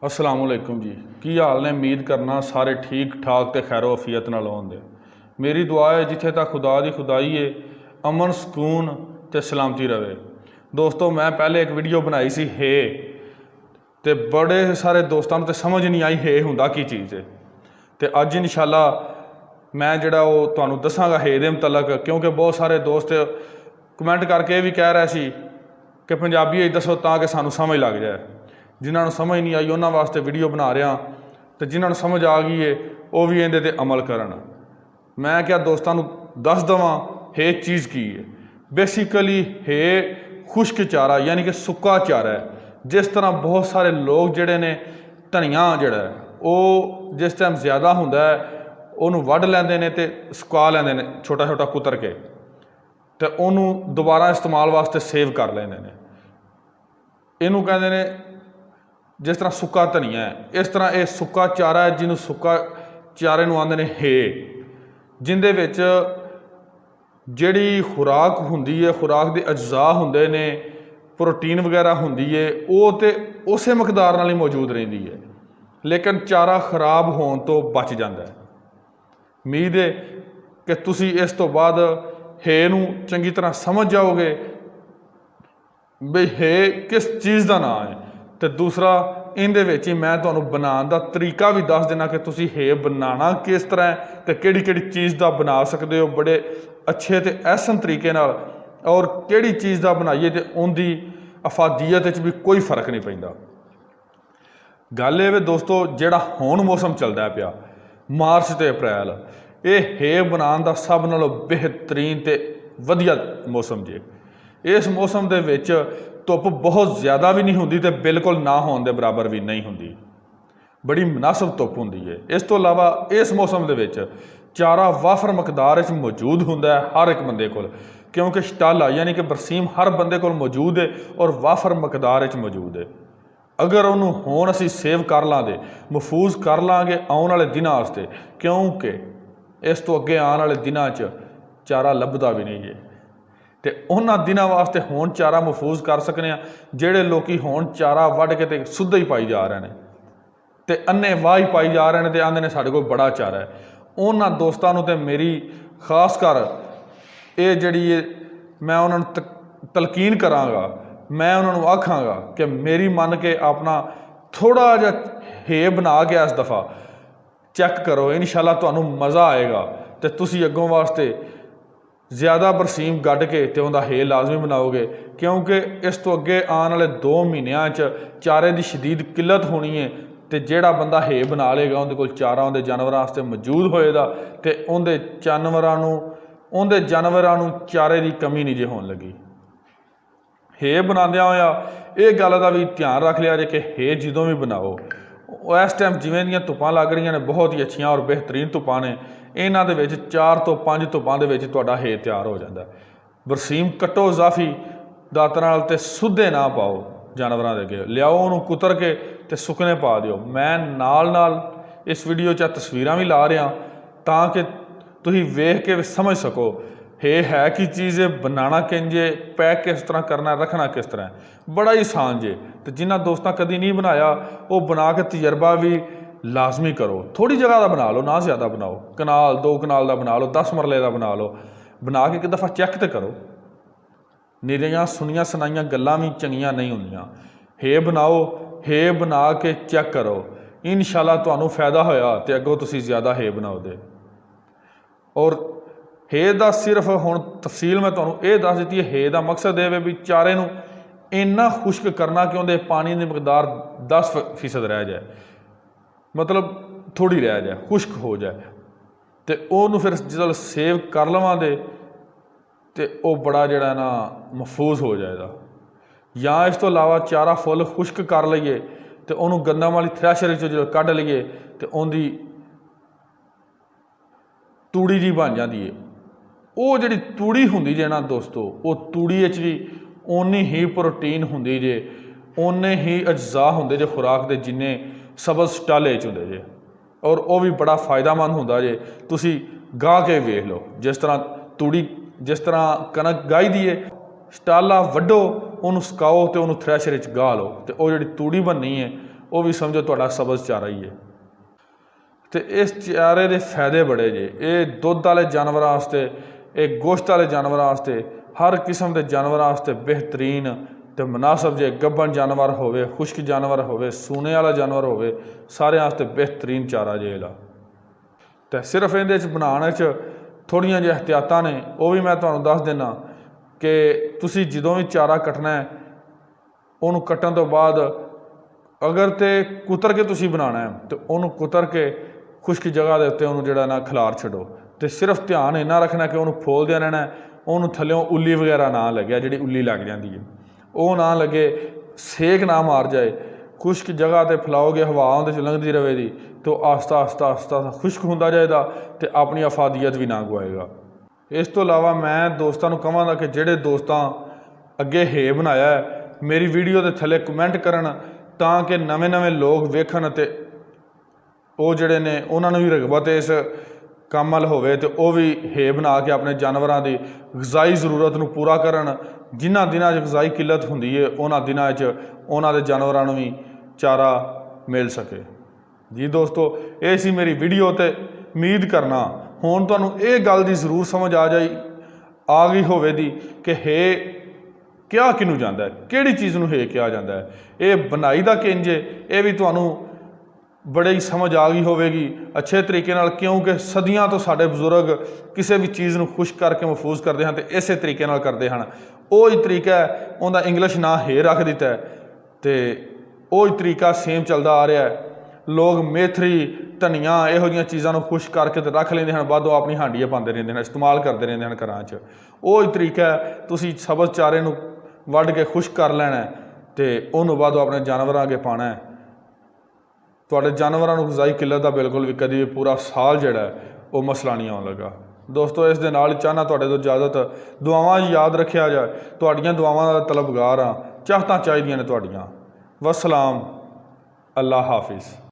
अस्सलाम वालेकुम जी। की हाल ने? उम्मीद करना सारे ठीक ठाक तो खैरो अफीयत नाल होंदे। मेरी दुआ है जिथे तक खुदा की खुदाई है अमन सुकून तो सलामती रहे। दोस्तों मैं पहले एक वीडियो बनाई सी हे तो बड़े सारे दोस्तों तो समझ नहीं आई हे हुंदा की चीज़ है। तो अज इंशाल्लाह मैं जड़ा वो तुहानू दसांगा हे दे मुतलक, क्योंकि बहुत सारे दोस्त कमेंट करके ये भी कह रहे सी कि पंजाबी दसो ताकि सानू समझ लग जाए। जिन्होंने समझ नहीं आई उन्होंने वास्ते वीडियो बना रहा, तो जिन्होंने समझ आ गई है वो भी इहदे ते अमल करन। मैं क्या दोस्तों दस देवां हे चीज़ की है। बेसिकली हे खुश्क चारा यानी कि सुक्का चारा है। जिस तरह बहुत सारे लोग जड़े ने धनिया जड़ा है वो जिस टाइम ज़्यादा हुंदा है उन्होंने वढ़ लैंदे ने ते सुका लैंदे ने छोटा छोटा कुतर के, तो उन्होंने दोबारा इस्तेमाल वास्ते सेव कर लेंदे ने। इनू कहते ने जिस तरह सुक्का धनिया है, इस तरह ये सुक्का चारा है जिन्होंने सुक्का चारे नूं आंदे ने हे, जिंदे विच जिहड़ी खुराक हुंदी है, खुराक के अज्जा हुंदे ने, प्रोटीन वगैरह हुंदी है, वो तो उस मकदार नाल ही मौजूद रहिंदी है, लेकिन चारा खराब होने तो बच जाता है। उम्मीद है कि तुसी इस तो बाद हे नूं चंगी तरह समझ जाओगे बई हे किस चीज़ का नाम है। तो दूसरा इहदे विच ही मैं तुहानू बनाने का तरीका भी दस देना कि तुसी हे बनाना किस तरह तो किहड़ी चीज़ का बना सकते हो बड़े अच्छे तो एहसन तरीके नाल, और किहड़ी चीज़ का बनाइए तो उनकी अफादियत भी कोई फर्क नहीं पैंदा। गल ये दोस्तों जिहड़ा हुण मौसम चलदा पिया मार्च ते अप्रैल, ये हे बनाने का सब नालों बेहतरीन ते वधिया मौसम जे। इस मौसम दे विच धुप बहुत ज़्यादा भी नहीं होंदी तो बिल्कुल ना होने के बराबर भी नहीं होंदी, बड़ी मुनासिब धुप होंदी है। इस तो इलावा इस मौसम दे विच चारा वाफर मकदार मौजूद होंदा है हर एक बंदे कोल, क्योंकि शटाला यानी कि बरसीम हर बंदे कोल मौजूद है और वाफर मकदार मौजूद है। अगर उन्होंने हुण असीं सेव कर लांगे, महफूज कर लांगे आने वाले दिनों वास्ते, क्योंकि इस तो अगे आने वाले दिनों चारा लभदा भी नहीं है। तो उन्होंने दिनों वास्ते हुण चारा महफूज कर सकने जिहड़े लोग हुण चारा वढ़ के ते सुद्धा ही पाई जा रहे हैं, तो अन्ने वाह ही पाई जा रहे हैं, तो आंदे ने साडे कोल बड़ा चारा है। उन्होंने दोस्तों तो मेरी खास कर ये जिहड़ी मैं उन्होंने तलकीन कराँगा, मैं उन्होंने आखांगा कि मेरी मन के अपना थोड़ा जा हे बना के इस दफ़ा चेक करो, इंशाल्लाह तुहानू मज़ा आएगा। तो तुसी अगों वास्ते ज़्यादा बरसीम गढ़ के तो उनका हे लाजमी बनाओगे, क्योंकि इस तो अगे आने वाले 2 महीनों चारे की शदीद किल्लत होनी है। तो जिहड़ा बंदा हे बना लेगा उनके कोल चारा उनके जानवरों वास्ते मौजूद होएगा, तो उनके जानवरों चारे की कमी नहीं जे होने लगी। हे बनांदियां होया ये गल का भी ध्यान रख लिया जे कि हे जदों भी बनाओ इस टाइम जिवें दियां धुप्पां लग रही ने बहुत ही अच्छियां और बेहतरीन धुप्पां ने, इन्हां दे विच 4 तो 5 धुप्पां दे विच तुहाडा हे तैयार हो जाता है। बरसीम कट्टो इजाफी दातरां नाल ते सुद्धे ना पाओ जानवरां दे अगे, लियाओ उन्होंने कुतर के ते सुकने पा दिओ। मैं नाल इस वीडियो च तस्वीरां भी ला रहा ताकि तुसीं वेख के समझ सको हे है कि चीज़ बनाना किंजे, पैक किस तरह करना, रखना किस तरह, बड़ा ही आसान जे। तो जिन्होंने दोस्तों कभी नहीं बनाया वो बना के तजर्बा भी लाजमी करो। थोड़ी जगह का बना लो, ना ज़्यादा बनाओ, कनाल 2 कनाल का बना लो, 10 मरले का बना लो, बना के एक दफ़ा चेक तो करो। निरियां सुनियां सुनाइयां गल्लां भी चंगियां नहीं होंदियां। हे बनाओ, हे बना के चेक करो, इंशाल्लाह तुहानू फायदा होया तो अगों तुसीं ज़्यादा हे बनाओगे। और हे दा सिर्फ हुण तफसील मैं तुहानू ये दस दी है। हे दा मकसद ये भी चारे नूं इन्ना खुश्क करना कि उहदे पानी की मकदार 10% रह जाए, मतलब थोड़ी रह जाए, खुश्क हो जाए, तो उन्होंने फिर जो सेव कर लवांगे तो वह बड़ा जड़ा ना महफूज हो जाएगा। या इस तो अलावा चारा फुल खुश्क कर लीए तो उन्होंने गंदम वाली थ्रैशर जो कढ़ लीए तो उनकी तूड़ी जी बन जाती है। वो जी तूड़ी होंगी जे ना दोस्तों, वो तूड़ी भी उन्नी ही प्रोटीन होंगी जे, उन्ने ही अज्जा होंगे जे खुराक के जिन्ने सबज शटाले होंगे जे, और वह भी बड़ा फायदेमंद होंगे जे। तुसी गाह के वेख लो जिस तरह तूड़ी जिस तरह कनक गाई दी है, शटाला वड्डो उन्होंने सुकाओ तो उन्होंने थ्रैशर गाह लो, तो वह जी तूड़ी बननी है ਉਹ ਵੀ ਸਮਝੋ ਤੁਹਾਡਾ ਸਬਜ਼ ਚਾਰਾ ਹੀ ਹੈ। ਤੇ ਇਸ ਚਾਰੇ ਦੇ ਫਾयदे ਬੜੇ ਜੇ। ਇਹ ਦੁੱਧ ਵਾਲੇ ਜਾਨਵਰਾਂ ਵਾਸਤੇ, ਇਹ ਗੋਸ਼ਤ ਵਾਲੇ ਜਾਨਵਰਾਂ ਵਾਸਤੇ, हर किस्म के जानवर वास्ते बेहतरीन तो मुनासब जे। गब्बन जानवर होवे, खुश्क जानवर होवे, सूने वाला जानवर होवे, सारे वास्ते बेहतरीन चारा जे इहदा। तो सिर्फ इहदे च बनाने च थोड़ियां जिहियां एहतियातां ने, वो भी मैं तुहानूं दस देना कि तुसीं जदों भी चारा कटना है, उहनूं कट्टण तो बाद अगर तो कुतर के तुसीं बनाना है तो उहनूं कुतर के खुश्क जगह के उत्ते उहनूं जिहड़ा ना खिलार छड्डो। तो सिर्फ ध्यान इन्ना रखना कि उहनूं फोलदे रहना है, उन्होंने थल्लों उल्ली वगैरह ना लगे, जी उल्ली लग जाती है वो ना लगे, सेक ना मार जाए। खुश्क जगह पर फैलाओगे, हवा उहदे च लंघदी रहेगी तो आस्ता आस्ता आस्ता खुश्क होंदा जाएगा तो अपनी अफादियत भी ना गवाएगा। इस तो इलावा मैं दोस्तों को कहांगा कि जिहड़े दोस्तां अगे हे बनाया है, मेरी वीडियो के थल्ले कमेंट करन ताकि नवे नवे लोग वेखन ते वो जिहड़े ने उन्होंने भी रगबत इस काम वाल होवे तो वह भी हे बना के अपने जानवरों की गज़ाई जरूरत को पूरा करन। जिन्हां दिनां गज़ाई किल्लत हुंदी है उन्हां दिनां उन्हां दे जानवरों को भी चारा मिल सके। जी दोस्तों, ये सी मेरी वीडियो ते उम्मीद करना हुण तुहानूं ये गल दी जरूर समझ आ गई होवेगी कि हे क्या किनूं जांदा है, किहड़ी चीज़ नूं हे कहा जांदा है। ये बनाई दा किंज है, ये भी तुहानूं बड़े ही समझ आ गई होवेगी अच्छे तरीके नाल, क्योंकि सदियां तो साडे बजुर्ग किसी भी चीज़ नूं खुश करके महफूज करते हैं तो इस तरीके नाल करते हैं। वही तरीका है, उनका इंग्लिश ना हे रख दिता है तो वही तरीका सेम चलता आ रहा है। लोग मेथरी धनिया इहो जिहियां चीज़ों को खुश करके तो रख लेंदे हैं, बाद वो अपनी हांडियां पाते रहते हैं, इस्तेमाल करते रहते हैं घरां च। वही तरीका है, तुसीं सब्ज़ चारे नूं वढ के खुश कर लेना तो उन्होंने बाद अपने जानवरों अगे पाना है। तुहाडे जानवरों को गज़ाई किल्लत का बिल्कुल भी कभी भी पूरा साल जिहड़ा है वो मसला नहीं आउण लगा। दोस्तों, इस दे नाल चाहना तुहाडे तो इजाजत, दुआवां याद रखिया जाए, तुहाडीआं दुआवां दा तलबगार हाँ, चाहतां चाहिदियां ने तुहाडीआं। वस्सलाम, अल्लाह हाफिज़।